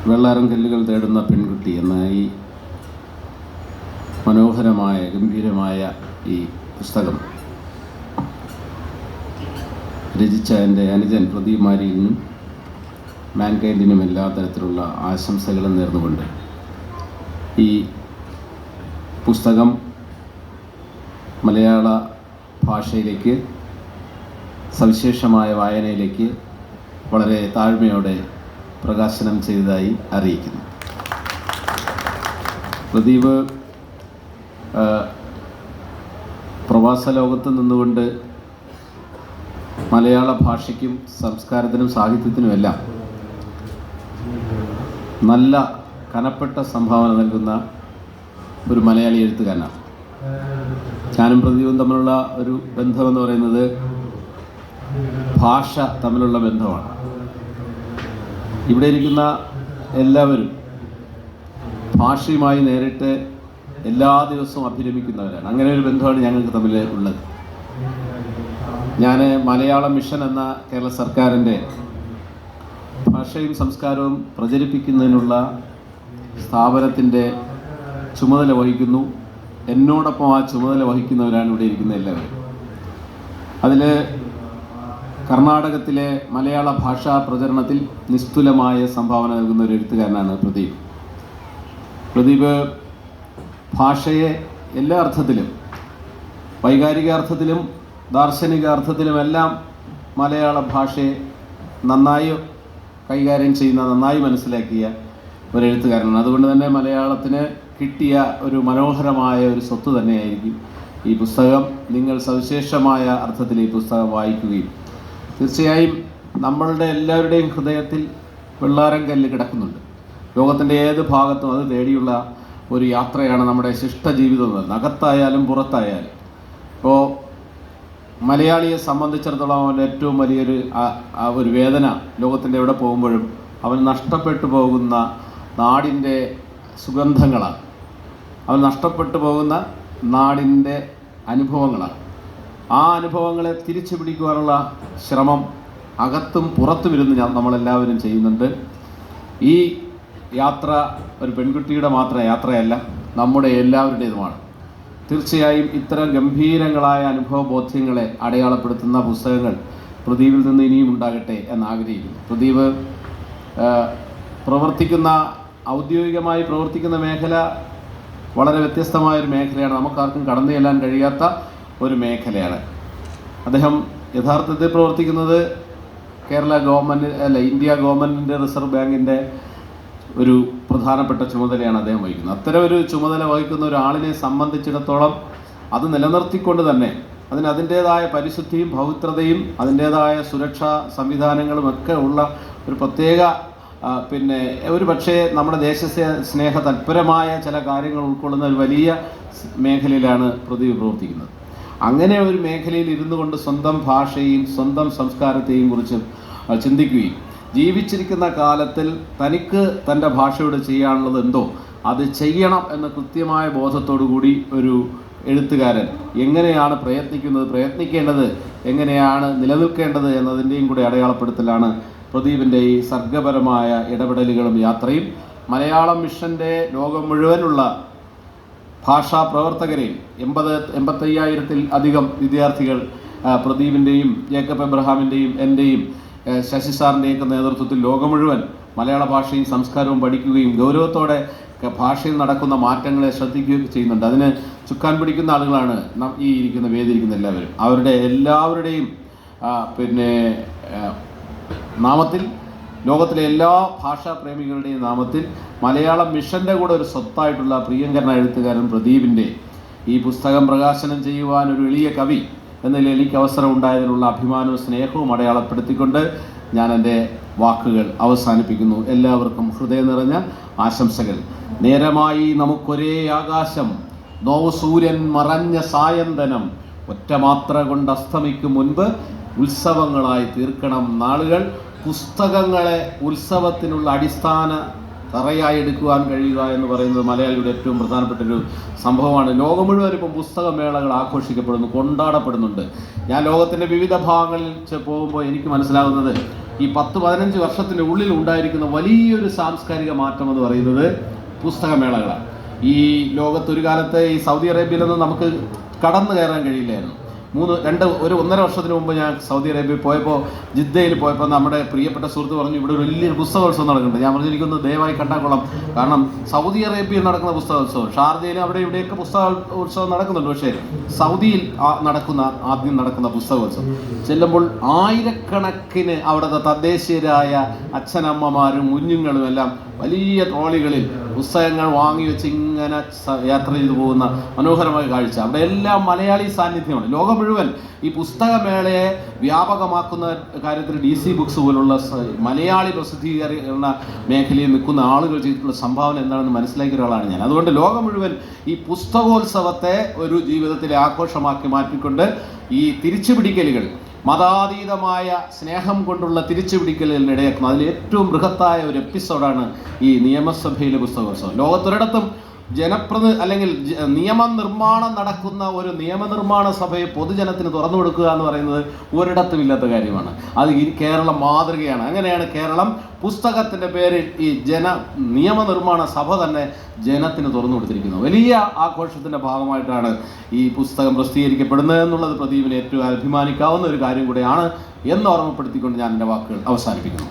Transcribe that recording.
വെള്ളാരം കല്ലുകൾ തേടുന്ന പെൺകുട്ടി എന്ന ഈ മനോഹരമായ ഗംഭീരമായ ഈ പുസ്തകം രചിച്ച എൻ്റെ അനുജൻ പ്രദീപ് മാരിയിലിനും മാൻകൈൻഡിനും എല്ലാ തരത്തിലുള്ള ആശംസകളും നേർന്നുകൊണ്ട് ഈ പുസ്തകം മലയാള ഭാഷയിലേക്ക് സവിശേഷമായ വായനയിലേക്ക് വളരെ താഴ്മയോടെ പ്രകാശനം ചെയ്തതായി അറിയിക്കുന്നു. പ്രദീപ് പ്രവാസ ലോകത്ത് നിന്നുകൊണ്ട് മലയാള ഭാഷയ്ക്കും സംസ്കാരത്തിനും സാഹിത്യത്തിനുമെല്ലാം നല്ല കനപ്പെട്ട സംഭാവന നൽകുന്ന ഒരു മലയാളി എഴുത്തുകാരനാണ്. ഞാനും പ്രദീപും തമ്മിലുള്ള ഒരു ബന്ധമെന്ന് പറയുന്നത് ഭാഷ തമ്മിലുള്ള ബന്ധമാണ്. ഇവിടെ ഇരിക്കുന്ന എല്ലാവരും ഭാഷയുമായി നേരിട്ട് എല്ലാ ദിവസവും അഭിരമിക്കുന്നവരാണ്. അങ്ങനെ ഒരു ബന്ധമാണ് ഞങ്ങൾക്ക് തമ്മിൽ ഉള്ളത്. ഞാൻ മലയാളം മിഷൻ എന്ന കേരള സർക്കാരിൻ്റെ ഭാഷയും സംസ്കാരവും പ്രചരിപ്പിക്കുന്നതിനുള്ള സ്ഥാപനത്തിൻ്റെ ചുമതല വഹിക്കുന്നു. എന്നോടൊപ്പം ആ ചുമതല വഹിക്കുന്നവരാണ് ഇവിടെ ഇരിക്കുന്ന എല്ലാവരും. അതിൽ കർണാടകത്തിലെ മലയാള ഭാഷാ പ്രചരണത്തിൽ നിസ്തുലമായ സംഭാവന നൽകുന്ന ഒരു എഴുത്തുകാരനാണ് പ്രദീപ്. പ്രദീപ് ഭാഷയെ എല്ലാ അർത്ഥത്തിലും, വൈകാരികാർത്ഥത്തിലും ദാർശനികാർത്ഥത്തിലുമെല്ലാം മലയാള ഭാഷയെ നന്നായി കൈകാര്യം ചെയ്യുന്ന, നന്നായി മനസ്സിലാക്കിയ ഒരു എഴുത്തുകാരനാണ്. അതുകൊണ്ട് തന്നെ മലയാളത്തിന് കിട്ടിയ ഒരു മനോഹരമായ ഒരു സ്വത്ത് തന്നെയായിരിക്കും ഈ പുസ്തകം. നിങ്ങൾ സവിശേഷമായ അർത്ഥത്തിൽ ഈ പുസ്തകം വായിക്കുകയും തീർച്ചയായും നമ്മളുടെ എല്ലാവരുടെയും ഹൃദയത്തിൽ വെള്ളാരം കല്ല് കിടക്കുന്നുണ്ട്. ലോകത്തിൻ്റെ ഏത് ഭാഗത്തും അത് തേടിയുള്ള ഒരു യാത്രയാണ് നമ്മുടെ ശിഷ്ടജീവിതം, അകത്തായാലും പുറത്തായാലും. ഇപ്പോൾ മലയാളിയെ സംബന്ധിച്ചിടത്തോളം അവൻ്റെ ഏറ്റവും വലിയൊരു ഒരു വേദന ലോകത്തിൻ്റെ എവിടെ പോകുമ്പോഴും അവൻ നഷ്ടപ്പെട്ടു പോകുന്ന നാടിൻ്റെ സുഗന്ധങ്ങളാണ്, അവൻ നഷ്ടപ്പെട്ടു പോകുന്ന നാടിൻ്റെ അനുഭവങ്ങളാണ്. ആ അനുഭവങ്ങളെ തിരിച്ചു പിടിക്കുവാനുള്ള ശ്രമം അകത്തും പുറത്തും ഇരുന്ന് നമ്മളെല്ലാവരും ചെയ്യുന്നുണ്ട്. ഈ യാത്ര ഒരു പെൺകുട്ടിയുടെ മാത്രം യാത്രയല്ല, നമ്മുടെ എല്ലാവരുടേതുമാണ്. തീർച്ചയായും ഇത്തരം ഗംഭീരങ്ങളായ അനുഭവബോധ്യങ്ങളെ അടയാളപ്പെടുത്തുന്ന പുസ്തകങ്ങൾ പ്രദീപിൽ നിന്ന് ഇനിയും ഉണ്ടാകട്ടെ എന്നാഗ്രഹിക്കുന്നു. പ്രദീപ് ഔദ്യോഗികമായി പ്രവർത്തിക്കുന്ന മേഖല വളരെ വ്യത്യസ്തമായൊരു മേഖലയാണ്. നമുക്കാർക്കും കടന്നു ചെല്ലാൻ കഴിയാത്ത ഒരു മേഖലയാണ്. അദ്ദേഹം യഥാർത്ഥത്തിൽ പ്രവർത്തിക്കുന്നത് കേരള ഗവൺമെൻറ് ഇന്ത്യ ഗവൺമെൻറ്റിൻ്റെ റിസർവ് ബാങ്കിൻ്റെ ഒരു പ്രധാനപ്പെട്ട ചുമതലയാണ് അദ്ദേഹം വഹിക്കുന്നത്. അത്തരം ഒരു ചുമതല വഹിക്കുന്ന ഒരാളിനെ സംബന്ധിച്ചിടത്തോളം അത് നിലനിർത്തിക്കൊണ്ട് തന്നെ അതിൻ്റേതായ പരിശുദ്ധിയും പവിത്രതയും അതിൻ്റേതായ സുരക്ഷാ സംവിധാനങ്ങളും ഒക്കെ ഉള്ള ഒരു പ്രത്യേക ഒരു പക്ഷേ നമ്മുടെ ദേശസ്നേഹ തൽപരമായ ചില കാര്യങ്ങൾ ഉൾക്കൊള്ളുന്ന ഒരു വലിയ മേഖലയിലാണ് പ്രദീപ് പ്രവർത്തിക്കുന്നത്. അങ്ങനെ ഒരു മേഖലയിൽ ഇരുന്നു കൊണ്ട് സ്വന്തം ഭാഷയെയും സ്വന്തം സംസ്കാരത്തെയും കുറിച്ച് ചിന്തിക്കുകയും ജീവിച്ചിരിക്കുന്ന കാലത്തിൽ തനിക്ക് തൻ്റെ ഭാഷയോട് ചെയ്യാനുള്ളത് എന്തോ അത് ചെയ്യണം എന്ന കൃത്യമായ ബോധത്തോടു കൂടി ഒരു എഴുത്തുകാരൻ എങ്ങനെയാണ് പ്രയത്നിക്കേണ്ടത്, എങ്ങനെയാണ് നിലനിൽക്കേണ്ടത് എന്നതിൻ്റെയും കൂടെ അടയാളപ്പെടുത്തലാണ് പ്രദീപിൻ്റെ ഈ സർഗപരമായ ഇടപെടലുകളും യാത്രയും. മലയാളം മിഷൻ്റെ ലോകം മുഴുവനുള്ള ഭാഷാ പ്രവർത്തകരെയും 85,000-ൽ അധികം വിദ്യാർത്ഥികൾ പ്രദീപിൻ്റെയും ജേക്കബ് എബ്രഹാമിൻ്റെയും എൻ്റെയും ശശി സാറിൻ്റെയൊക്കെ നേതൃത്വത്തിൽ ലോകം മുഴുവൻ മലയാള ഭാഷയും സംസ്കാരവും പഠിക്കുകയും ഗൗരവത്തോടെ ഭാഷയിൽ നടക്കുന്ന മാറ്റങ്ങളെ ശ്രദ്ധിക്കുകയും ചെയ്യുന്നുണ്ട്. അതിന് ചുക്കാൻ പിടിക്കുന്ന ആളുകളാണ് ഈ വേദിയിരിക്കുന്ന എല്ലാവരും. അവരുടെ എല്ലാവരുടെയും നാമത്തിൽ, ലോകത്തിലെ എല്ലാ ഭാഷാ പ്രേമികളുടെയും നാമത്തിൽ മലയാളം മിഷൻ്റെ കൂടെ ഒരു സ്വത്തായിട്ടുള്ള പ്രിയങ്കരനായ എഴുത്തുകാരൻ പ്രദീപിൻ്റെ ഈ പുസ്തകം പ്രകാശനം ചെയ്യുവാൻ ഒരു എളിയ കവി എന്ന നിലയിൽ എനിക്ക് അവസരം ഉണ്ടായതിനുള്ള അഭിമാനവും സ്നേഹവും അടയാളപ്പെടുത്തിക്കൊണ്ട് ഞാൻ എൻ്റെ വാക്കുകൾ അവസാനിപ്പിക്കുന്നു. എല്ലാവർക്കും ഹൃദയം നിറഞ്ഞ ആശംസകൾ. നേരമായി നമുക്കൊരേ ആകാശം, നോവ് സൂര്യൻ മറഞ്ഞ സായന്തനം, ഒറ്റ മാത്ര കൊണ്ട് അസ്തമിക്കും മുൻപ് ഉത്സവങ്ങളായി തീർക്കണം നാളുകൾ. പുസ്തകങ്ങളെ ഉത്സവത്തിനുള്ള അടിസ്ഥാന തറയായി എടുക്കുവാൻ കഴിയുക എന്ന് പറയുന്നത് മലയാളിയുടെ ഏറ്റവും പ്രധാനപ്പെട്ടൊരു സംഭവമാണ്. ലോകം മുഴുവൻ ഇപ്പം പുസ്തകമേളകൾ ആഘോഷിക്കപ്പെടുന്നു, കൊണ്ടാടപ്പെടുന്നുണ്ട്. ഞാൻ ലോകത്തിൻ്റെ വിവിധ ഭാഗങ്ങളിൽ പോകുമ്പോൾ എനിക്ക് മനസ്സിലാകുന്നത് ഈ 10-15 വർഷത്തിൻ്റെ ഉള്ളിൽ ഉണ്ടായിരിക്കുന്ന വലിയൊരു സാംസ്കാരിക മാറ്റം എന്ന് പറയുന്നത് പുസ്തകമേളകളാണ്. ഈ ലോകത്തൊരു കാലത്ത് ഈ സൗദി അറേബ്യയിലൊന്നും നമുക്ക് കടന്നു കയറാൻ കഴിയില്ലായിരുന്നു. 1.5 വർഷത്തിന് മുമ്പ് ഞാൻ സൗദി അറേബ്യയിൽ പോയപ്പോൾ, ജിദ്ദയിൽ പോയപ്പോൾ നമ്മുടെ പ്രിയപ്പെട്ട സുഹൃത്ത് പറഞ്ഞു ഇവിടെ ഒരു വലിയൊരു പുസ്തകോത്സവം നടക്കുന്നുണ്ട്. ഞാൻ പറഞ്ഞു എനിക്കൊന്ന് ദയവായി കണ്ടാക്കൊള്ളാം, കാരണം സൗദി അറേബ്യയിൽ നടക്കുന്ന പുസ്തകോത്സവം, ഷാർജയിലും അവിടെ ഇവിടെയൊക്കെ പുസ്തകോത്സവം നടക്കുന്നുണ്ട്, പക്ഷേ സൗദിയിൽ ആദ്യം നടക്കുന്ന പുസ്തകോത്സവം ചെല്ലുമ്പോൾ ആയിരക്കണക്കിന് അവിടുത്തെ തദ്ദേശീയരായ അച്ഛനമ്മമാരും കുഞ്ഞുങ്ങളും എല്ലാം വലിയ ട്രോളികളിൽ പുസ്തകങ്ങൾ വാങ്ങി വെച്ച് ഇങ്ങനെ യാത്ര ചെയ്തു പോകുന്ന മനോഹരമായ കാഴ്ച. അവിടെ എല്ലാം മലയാളി സാന്നിധ്യമാണ്. ലോകം മുഴുവൻ ഈ പുസ്തകമേളയെ വ്യാപകമാക്കുന്ന കാര്യത്തിൽ DC ബുക്സ് പോലുള്ള മലയാളി പ്രസിദ്ധീകരണ മേഖലയിൽ നിൽക്കുന്ന ആളുകൾ ചെയ്തിട്ടുള്ള സംഭാവന എന്താണെന്ന് മനസ്സിലാക്കിയ ഒരാളാണ് ഞാൻ. അതുകൊണ്ട് ലോകം മുഴുവൻ ഈ പുസ്തകോത്സവത്തെ ഒരു ജീവിതത്തിലെ ആഘോഷമാക്കി മാറ്റിക്കൊണ്ട് ഈ തിരിച്ചുപിടിക്കലുകൾ, മതാതീതമായ സ്നേഹം കൊണ്ടുള്ള തിരിച്ചുപിടിക്കലുകളിൽ ഇടയാക്കുന്നു. അതിൽ ഏറ്റവും ബൃഹത്തായ ഒരു എപ്പിസോഡാണ് ഈ നിയമസഭയിലെ പുസ്തകോത്സവം. ലോകത്തൊരിടത്തും അല്ലെങ്കിൽ നിയമനിർമ്മാണം നടക്കുന്ന ഒരു നിയമനിർമ്മാണ സഭയെ പൊതുജനത്തിന് തുറന്നു കൊടുക്കുക എന്ന് പറയുന്നത് ഒരിടത്തും ഇല്ലാത്ത കാര്യമാണ്. അത് ഈ കേരളം മാതൃകയാണ്. അങ്ങനെയാണ് കേരളം പുസ്തകത്തിൻ്റെ പേരിൽ ഈ നിയമനിർമ്മാണ സഭ തന്നെ ജനത്തിന് തുറന്നു കൊടുത്തിരിക്കുന്നത്. വലിയ ആഘോഷത്തിൻ്റെ ഭാഗമായിട്ടാണ് ഈ പുസ്തകം പ്രസിദ്ധീകരിക്കപ്പെടുന്നത് എന്നുള്ളത് പ്രദീപിന് ഏറ്റവും അഭിമാനിക്കാവുന്ന ഒരു കാര്യം കൂടെയാണ് എന്ന് ഓർമ്മപ്പെടുത്തിക്കൊണ്ട് ഞാൻ എൻ്റെ വാക്കുകൾ അവസാനിപ്പിക്കുന്നു.